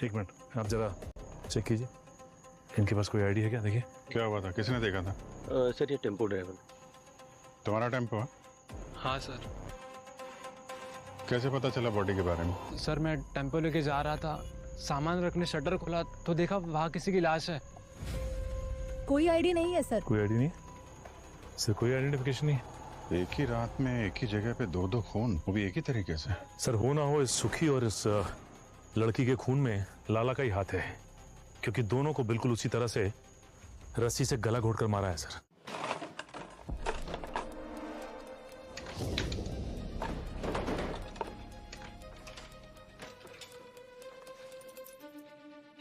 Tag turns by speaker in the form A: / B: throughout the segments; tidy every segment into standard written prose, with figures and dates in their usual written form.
A: एक मिनट, आप जरा चेक कीजिए, इनके पास कोई आईडी है क्या? देखिए।
B: क्या हुआ था, किसने देखा था?
C: सर ये टेम्पो ड्राइवर।
B: तुम्हारा टेम्पो है?
D: हाँ सर।
B: कैसे पता चला बॉडी के बारे में?
D: सर मैं टेम्पो लेके जा रहा था, सामान रखने शटर खोला तो देखा वहाँ किसी की लाश है।
E: कोई आईडी नहीं है सर।
A: कोई आईडी नहीं सर, कोई आइडेंटिफिकेशन नहीं।
B: एक ही रात में एक ही जगह पे दो खून, वो भी एक ही तरीके से।
A: सर हो ना हो इस सुखी और इस लड़की के खून में लाला का ही हाथ है, क्योंकि दोनों को बिल्कुल उसी तरह से रस्सी से गला घोटकर मारा है सर।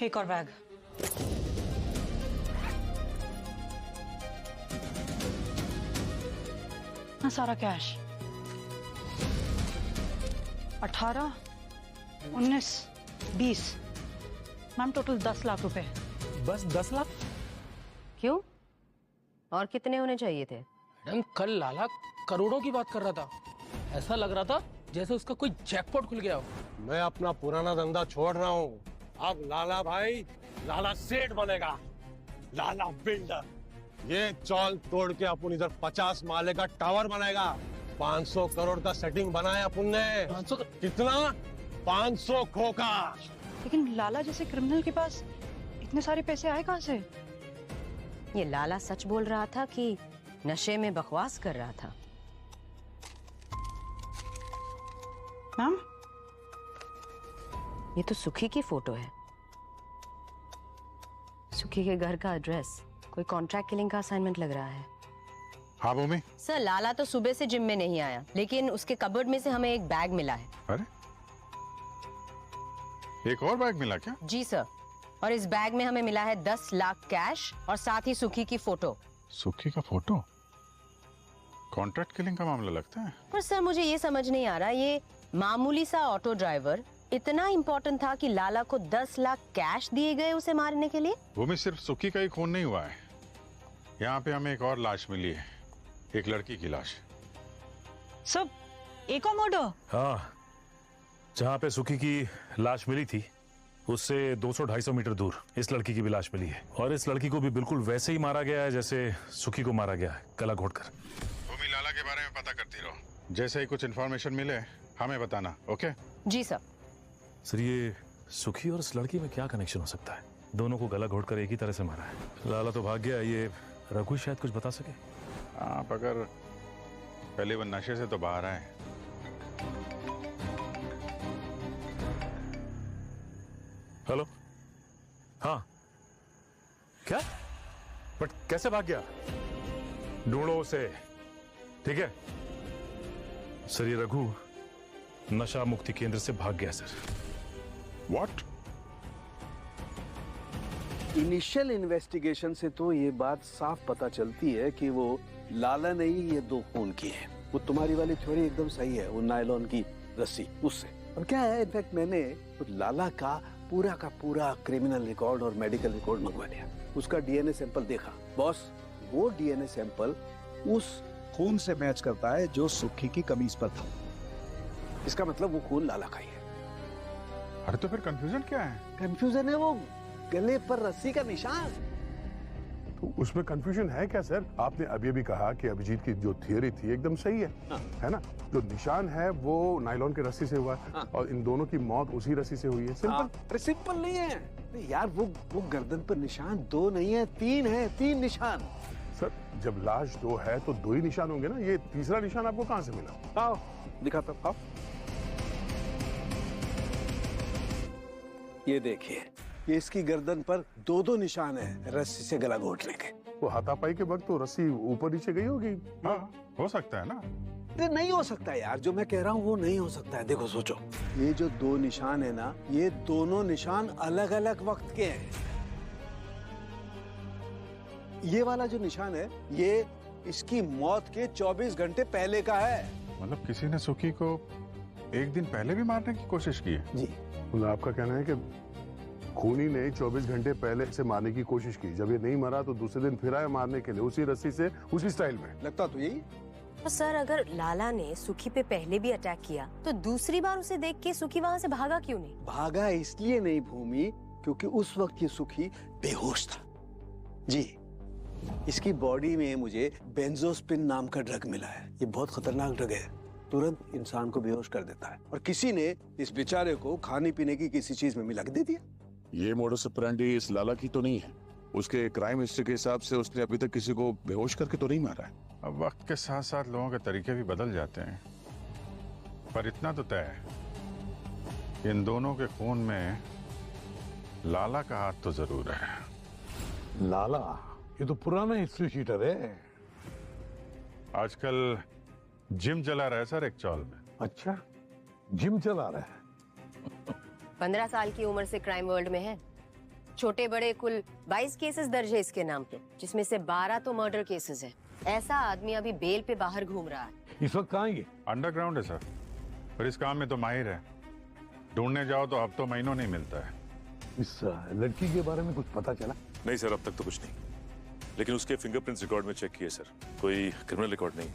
F: एक और बैग। सारा कैश 18, 19, 20, मैम टोटल 10 लाख रुपए।
D: बस 10 लाख?
G: क्यों, और कितने होने चाहिए थे?
D: मैडम कल लाला करोड़ों की बात कर रहा था, ऐसा लग रहा था जैसे उसका कोई जैकपॉट खुल गया हो।
C: मैं अपना पुराना धंधा छोड़ रहा हूँ, अब लाला भाई लाला सेठ बनेगा, लाला बिल्डर। ये चौल तोड़ के अपन इधर 50 माले का टावर बनाएगा। 500 करोड़ का सेटिंग बनाया अपन ने।
D: 500
C: कितना? 500 खोखा।
F: लेकिन लाला जैसे क्रिमिनल के पास इतने सारे पैसे आए कहाँ से?
G: ये लाला सच बोल रहा था कि नशे में बकवास कर रहा था?
F: मैम
G: ये तो सुखी की फोटो है, सुखी के घर का एड्रेस। कोई कॉन्ट्रैक्ट किलिंग का असाइनमेंट लग रहा है।
B: हाँ भूमि।
G: सर लाला तो सुबह से जिम में नहीं आया, लेकिन उसके कबर्ड में से हमें एक बैग मिला है।
B: अरे एक और बैग मिला क्या?
G: जी सर, और इस बैग में हमें मिला है 10 लाख कैश और साथ ही सुखी की फोटो।
B: सुखी का फोटो? कॉन्ट्रैक्ट किलिंग का मामला लगता है।
G: पर सर मुझे ये समझ नहीं आ रहा, ये मामूली सा ऑटो ड्राइवर इतना इम्पोर्टेंट था कि लाला को 10 लाख कैश दिए गए उसे मारने के लिए?
B: भूमि सिर्फ सुखी का ही खून नहीं हुआ है, यहाँ पे हमें एक और लाश मिली है, एक लड़की की लाश।
F: सब एक और मर्डर?
A: हाँ, जहाँ पे सुखी की लाश मिली थी उससे 200-250 मीटर दूर इस लड़की की भी लाश मिली है, और इस लड़की को भी बिल्कुल वैसे ही मारा गया है जैसे सुखी को मारा गया है, गला घोटकर।
B: भूमि लाला के बारे में पता करती रहो, जैसे ही कुछ इन्फॉर्मेशन मिले हमें बताना। ओके
G: जी सर।
A: सर ये सुखी और इस लड़की में क्या कनेक्शन हो सकता है? दोनों को गला घोटकर एक ही तरह से मारा है। लाला तो भाग गया, ये रघु शायद कुछ बता सके।
B: आप अगर पहले वो नशे से तो बाहर आए।
A: हेलो, हाँ क्या? बट कैसे भाग गया? ढूंढो उसे, ठीक है? सर ये रघु नशा मुक्ति केंद्र से भाग गया सर।
B: व्हाट?
H: इनिशियल इन्वेस्टिगेशन से तो ये बात साफ पता चलती है कि वो लाला ने ही ये 2 खून किए हैं। वो तुम्हारी वाली थ्योरी एकदम सही है, वो नायलॉन की रस्सी उससे। और क्या है, इनफैक्ट मैंने लाला का पूरा क्रिमिनल रिकॉर्ड और मेडिकल रिकॉर्ड मंगवा लिया, उसका डीएनए सैंपल देखा। बॉस वो डीएनए सैंपल उस
I: खून से मैच करता है जो सुखी की कमीज पर था।
H: इसका मतलब वो खून लाला का ही है।
B: अरे तो फिर कंफ्यूजन क्या है?
H: कंफ्यूजन है वो गले पर रस्सी का निशान।
J: तो उसमें कंफ्यूजन है क्या सर? आपने अभी भी कहा कि अभिजीत की जो थियरी थी एकदम सही है।
H: हाँ।
J: है ना? जो निशान है वो नायलॉन की रस्सी से हुआ है।
H: हाँ।
J: और इन दोनों की मौत उसी रस्सी से हुई है। सिंपल।
H: अरे सिंपल नहीं है। अरे यार वो गर्दन पर निशान 2 नहीं है, 3 है, 3 निशान।
J: सर जब लाश 2 है तो 2 ही निशान होंगे ना, ये तीसरा निशान आपको कहाँ से मिला?
H: आओ दिखाता हूं, आओ। ये देखिए, ये इसकी गर्दन पर 2 निशान है रस्सी से गला घोटने के।
J: वो हाथापाई के वक्त तो रस्सी ऊपर नीचे गई होगी।
B: हाँ हो सकता है ना।
H: ये नहीं हो सकता यार, जो मैं कह रहा हूँ वो नहीं हो सकता है। देखो सोचो, ये जो 2 निशान है ना, ये दोनों निशान अलग अलग वक्त के हैं। ये वाला जो निशान है ये इसकी मौत के 24 घंटे पहले का है।
B: मतलब किसी ने सुखी को एक दिन पहले भी मारने की कोशिश की है?
H: जी।
J: मतलब आपका कहना है कि खूनी ने 24 घंटे पहले से मारने की कोशिश की, जब ये नहीं मरा तो दूसरे दिन फिर आया मारने के लिए उसी रस्सी से, उसी स्टाइल में।
H: लगता तो यही।
G: तो सर, अगर लाला ने सुखी पे पहले भी अटैक किया तो दूसरी बार उसे देख के सुखी वहाँ से भागा क्यों नहीं?
H: भागा इसलिए नहीं भूमि, क्योंकि उस वक्त ये सुखी बेहोश था। जी, इसकी बॉडी में मुझे बेंजोस्पिन नाम का ड्रग मिला है। ये बहुत खतरनाक ड्रग है, तुरंत इंसान को बेहोश कर देता है। और किसी ने इस बेचारे को खाने पीने की किसी चीज में मिला के दे दिया।
K: ये मोडस ऑपरेंडी इस लाला की तो नहीं है? उसके क्राइम हिस्ट्री के हिसाब से उसने अभी तक किसी को बेहोश करके तो नहीं मारा है।
B: अब वक्त के साथ साथ लोगों के तरीके भी बदल जाते हैं, पर इतना तो तय है कि इन दोनों के खून में लाला का हाथ तो जरूर है।
J: लाला, ये तो पुराना हिस्ट्री शीटर है।
B: आजकल जिम चला रहा है सर एक चौल में।
J: अच्छा, जिम चला रहा है।
G: 15 साल की उम्र से क्राइम वर्ल्ड में है। छोटे बड़े कुल 22 केसेस दर्ज है इसके नाम पे, जिसमें से 12 तो मर्डर केसेस है। ऐसा आदमी अभी बेल पे बाहर घूम रहा है।
J: इस वक्त कहाँ ये?
B: अंडरग्राउंड है सर, पर इस काम में तो माहिर है। ढूंढने जाओ तो हफ्तों महीनों नहीं मिलता है।
J: इस लड़की के बारे में कुछ पता चला?
A: नहीं सर, अब तक तो कुछ नहीं, लेकिन उसके फिंगरप्रिंट्स रिकॉर्ड में चेक किए सर, कोई क्रिमिनल रिकॉर्ड नहीं।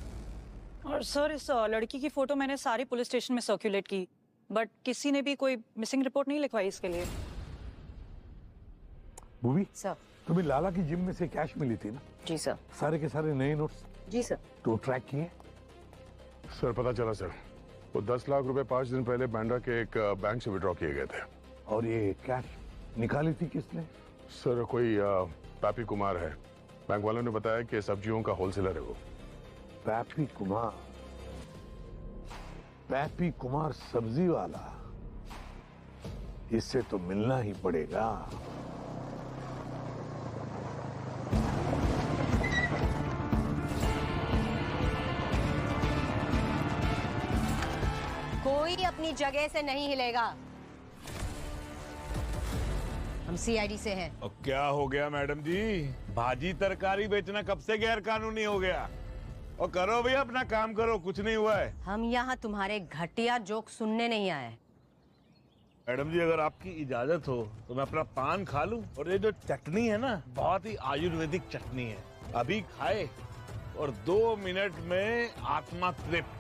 F: और सर, इस लड़की की फोटो मैंने सारी पुलिस स्टेशन में सर्कुलेट की, बट किसी ने भी कोई मिसिंग रिपोर्ट नहीं लिखवाई इसके लिए।
J: भूमि
G: सर।
J: तुम्हें लाला की जिम में से कैश मिली थी ना?
G: जी सर।
J: सारे के सारे नए नोट्स?
G: जी सर।
J: तो ट्रैक किए? सर पता चला सर, वो 10 लाख रुपए 5 दिन पहले बांद्रा के एक बैंक से विड्रॉ किए गए थे। और ये कैश निकाली थी किसने? सर कोई पैपी कुमार है, बैंक वालों ने बताया कि सब्जियों का होलसेलर है वो। पैपी कुमार? पैपी कुमार सब्जी वाला? इससे तो मिलना ही पड़ेगा।
G: कोई अपनी जगह से नहीं हिलेगा। हम सीआईडी से हैं।
L: और क्या हो गया मैडम जी? भाजी तरकारी बेचना कब से गैर कानूनी हो गया? और करो भैया अपना काम करो, कुछ नहीं हुआ है।
G: हम यहाँ तुम्हारे घटिया जोक सुनने नहीं आए।
L: मैडम जी, अगर आपकी इजाजत हो तो मैं अपना पान खा लूं। और ये जो चटनी है ना, बहुत ही आयुर्वेदिक चटनी है, अभी खाए और 2 मिनट में आत्मा तृप्त।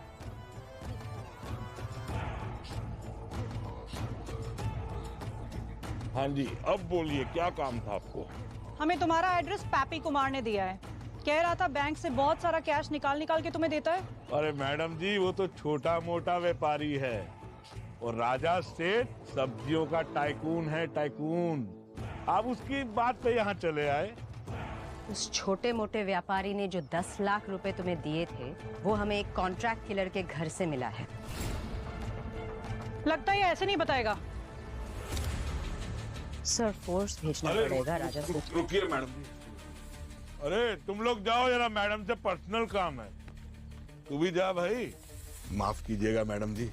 L: हाँ जी, अब बोलिए क्या काम था आपको?
F: हमें तुम्हारा एड्रेस पैपी कुमार ने दिया है। कह रहा था बैंक से बहुत सारा कैश निकाल निकाल के तुम्हें देता है।
L: अरे मैडम जी, वो तो छोटा मोटा व्यापारी है, और राजा सेठ सब्जियों का टाइकून है, टाइकून। आप उसकी बात पे यहाँ चले आए।
G: उस छोटे मोटे व्यापारी ने जो 10 लाख रुपए तुम्हें दिए थे, वो हमें एक कॉन्ट्रैक्ट किलर के घर से मिला है।
F: लगता है ये ऐसे नहीं बताएगा।
G: सर, फोर्स भेजना पड़ेगा राजा से।
L: रुकिए मैडम जी। अरे तुम लोग जाओ जरा, मैडम से पर्सनल काम है। तू भी जा भाई। माफ कीजिएगा मैडम जी,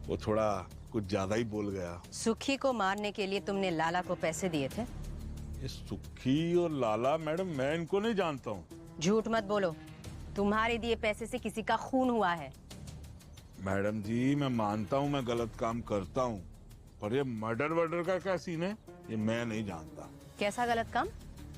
L: वो थोड़ा कुछ ज्यादा ही बोल गया।
G: सुखी को मारने के लिए तुमने लाला को पैसे दिए थे?
L: ये सुखी और लाला मैडम, मैं इनको नहीं जानता हूँ।
G: झूठ मत बोलो, तुम्हारे दिए पैसे से किसी का खून हुआ है।
L: मैडम जी, मैं मानता हूँ मैं गलत काम करता हूँ, पर ये मर्डर वर्डर का क्या सीन है, ये मैं नहीं जानता।
G: कैसा गलत काम?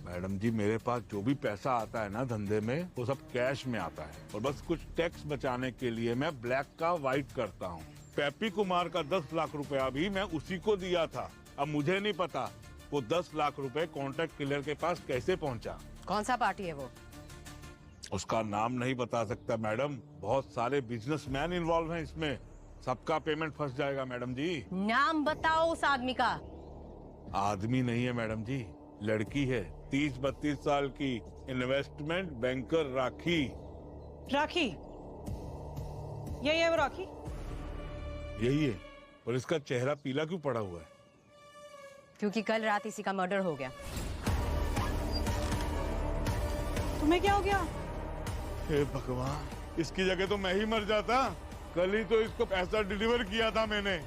L: मैडम जी, मेरे पास जो भी पैसा आता है ना धंधे में, वो सब कैश में आता है, और बस कुछ टैक्स बचाने के लिए मैं ब्लैक का व्हाइट करता हूँ। पैपी कुमार का 10 लाख रुपया भी मैं उसी को दिया था। अब मुझे नहीं पता वो 10 लाख रुपए कॉन्ट्रैक्ट किलर के पास कैसे पहुँचा।
G: कौन सा पार्टी है वो?
L: उसका नाम नहीं बता सकता मैडम, बहुत सारे बिजनेसमैन इन्वॉल्व हैं इसमें, सबका पेमेंट फंस जाएगा मैडम जी।
G: नाम बताओ उस आदमी का।
L: आदमी नहीं है मैडम जी, लड़की है, 30-32 साल की, इन्वेस्टमेंट बैंकर राखी।
F: राखी? यही है वो राखी?
L: यही है, और इसका चेहरा पीला क्यों पड़ा हुआ है?
G: क्योंकि कल रात इसी का मर्डर हो गया।
F: तुम्हें क्या हो गया?
L: हे भगवान, इसकी जगह तो मैं ही मर जाता। कल ही तो इसको पैसा डिलीवर किया था मैंने,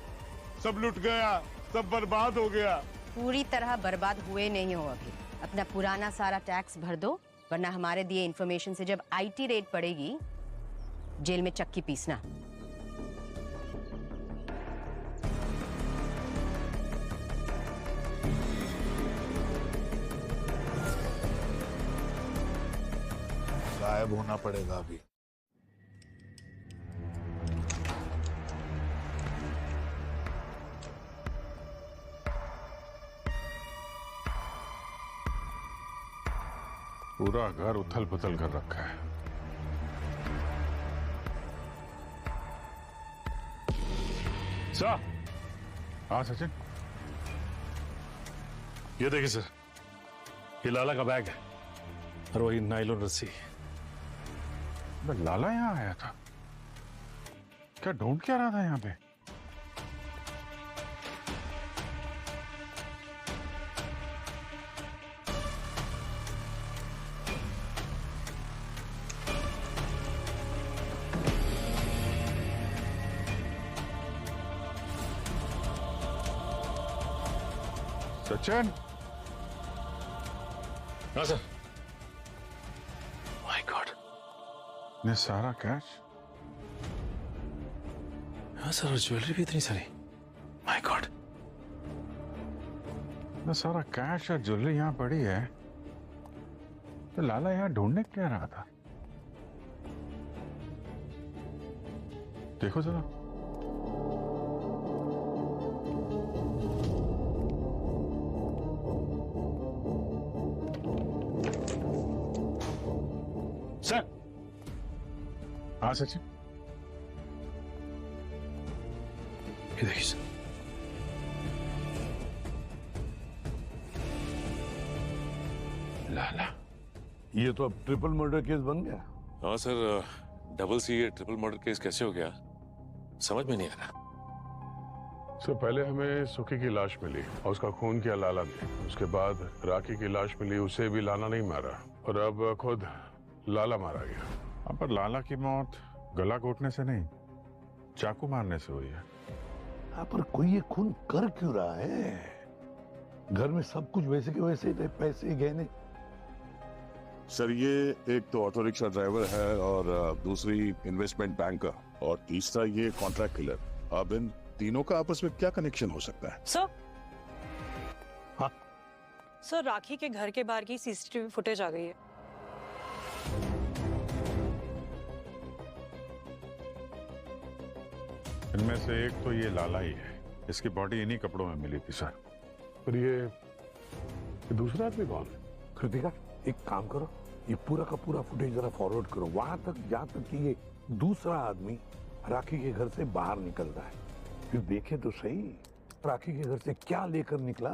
L: सब लुट गया, सब बर्बाद हो गया।
G: पूरी तरह बर्बाद हुए नहीं हो अभी। अपना पुराना सारा टैक्स भर दो, वरना हमारे दिए इन्फॉर्मेशन से जब आईटी रेड पड़ेगी, जेल में चक्की पीसना।
L: गायब होना पड़ेगा अभी।
B: पूरा घर उथल पुथल कर रखा है।
A: सर,
B: हाँ सचिन,
A: ये देखिए सर, ये लाला का बैग है और वही नायलॉन रस्सी।
B: लाला यहाँ आया था? क्या ढूंढ क्या रहा था यहाँ पे? सचिन,
A: हाँ सर। माय गॉड,
B: ये सारा कैश?
A: हाँ सर, और ज्वेलरी भी इतनी सारी। माय गॉड,
B: ये सारा कैश और ज्वेलरी यहाँ पड़ी है, तो लाला यहाँ ढूंढने क्या रहा था? देखो जरा।
A: सर।
B: हाँ सचिन,
A: ये देखिए सर।
B: लाला,
J: ये तो अब ट्रिपल मर्डर केस बन गया।
A: हाँ सर, डबल सी ये ट्रिपल मर्डर केस कैसे हो गया, समझ में नहीं आ रहा।
J: सर, पहले हमें सुखी की लाश मिली और उसका खून किया लाला ने। उसके बाद राखी की लाश मिली, उसे भी लाला नहीं मारा, और अब खुद लाला मारा गया।
B: हाँ, पर लाला की मौत गला घोटने से नहीं, चाकू मारने से हुई है।
J: हाँ, पर कोई ये खून कर क्यों रहा है? घर में सब कुछ वैसे के वैसे ही थे, पैसे गहने।
K: सर, ये एक तो ऑटो रिक्शा ड्राइवर है, और दूसरी इन्वेस्टमेंट बैंकर, और तीसरा ये कॉन्ट्रैक्ट किलर। अब इन तीनों का आपस में क्या कनेक्शन हो सकता है?
F: सर,
J: हाँ
F: सर, राखी के घर के बाहर की सीसीटीवी फुटेज आ गई है।
B: इनमें से एक तो ये लाला ही है। इसकी बॉडी इन्हीं कपड़ों में मिली थी सर।
J: पर ये दूसरा आदमी कौन है? कृतिका, एक काम करो, ये पूरा का पूरा फुटेज जरा फॉरवर्ड करो वहां तक, जहां तक कि ये दूसरा आदमी राखी के घर से बाहर निकल रहा है। फिर देखे तो सही राखी के घर से क्या लेकर निकला।